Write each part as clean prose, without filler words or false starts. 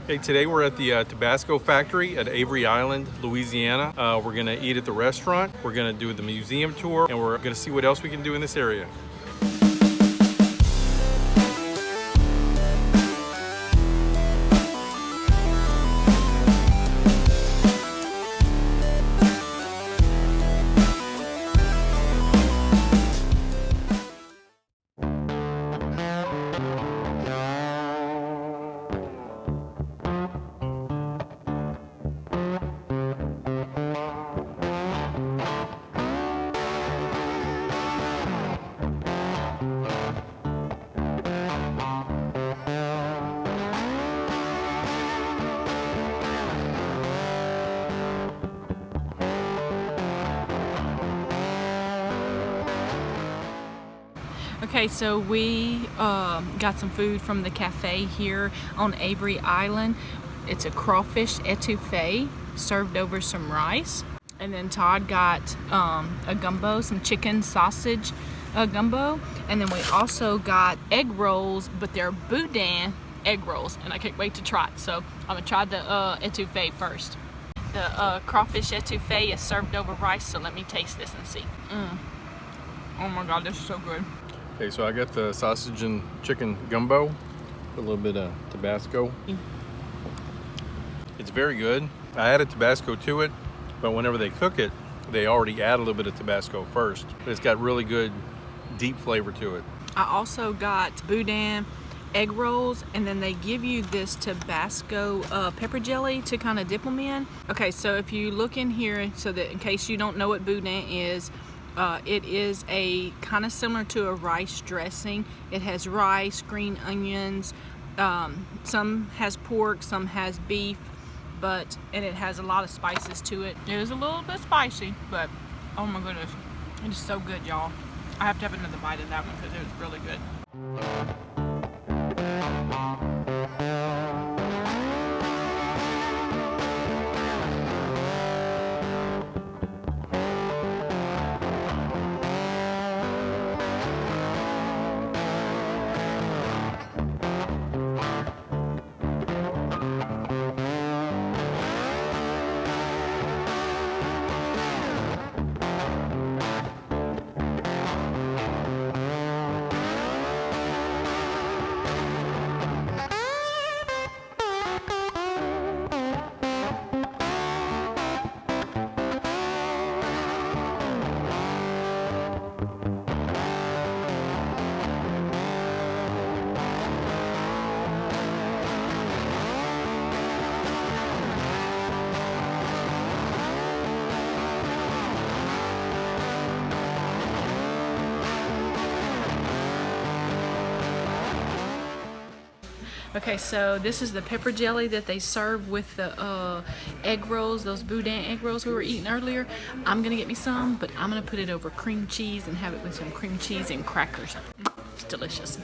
Hey, today we're at the Tabasco Factory at Avery Island, Louisiana. We're gonna eat at the restaurant, we're gonna do the museum tour, and we're gonna see what else we can do in this area. Okay, so we got some food from the cafe here on Avery Island. It's a crawfish etouffee served over some rice. And then Todd got a gumbo, some chicken sausage gumbo. And then we also got egg rolls, but they're boudin egg rolls. And I can't wait to try it. So I'm gonna try the etouffee first. The crawfish etouffee is served over rice, so let me taste this and see. Oh my God, this is so good. Okay, so I got the sausage and chicken gumbo, a little bit of Tabasco. It's very good. I added Tabasco to it, but whenever they cook it, they already add a little bit of Tabasco first. But it's got really good, deep flavor to it. I also got boudin egg rolls, and then they give you this Tabasco pepper jelly to kind of dip them in. Okay, so if you look in here, so that in case you don't know what boudin is, it is a kind of similar to a rice dressing. It has rice, green onions, some has pork, some has beef, and it has a lot of spices to it. It is a little bit spicy, but oh my goodness, it is so good, y'all. I have to have another bite of that one because it was really good. Okay, so this is the pepper jelly that they serve with the egg rolls, those boudin egg rolls we were eating earlier. I'm gonna get me some, but I'm gonna put it over cream cheese and have it with some cream cheese and crackers. It's delicious.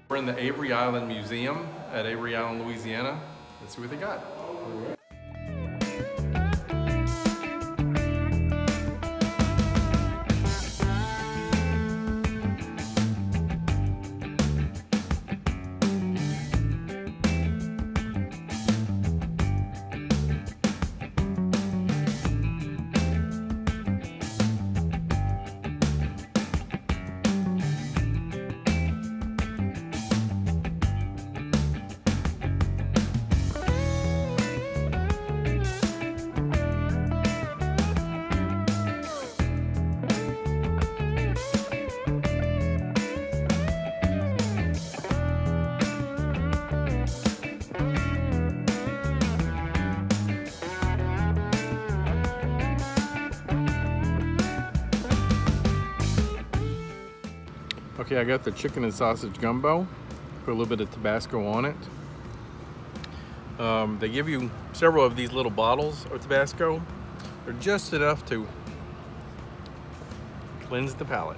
We're in the Avery Island Museum at Avery Island, Louisiana. Let's see what they got. Okay, I got the chicken and sausage gumbo. Put a little bit of Tabasco on it. They give you several of these little bottles of Tabasco. They're just enough to Cleanse the palate.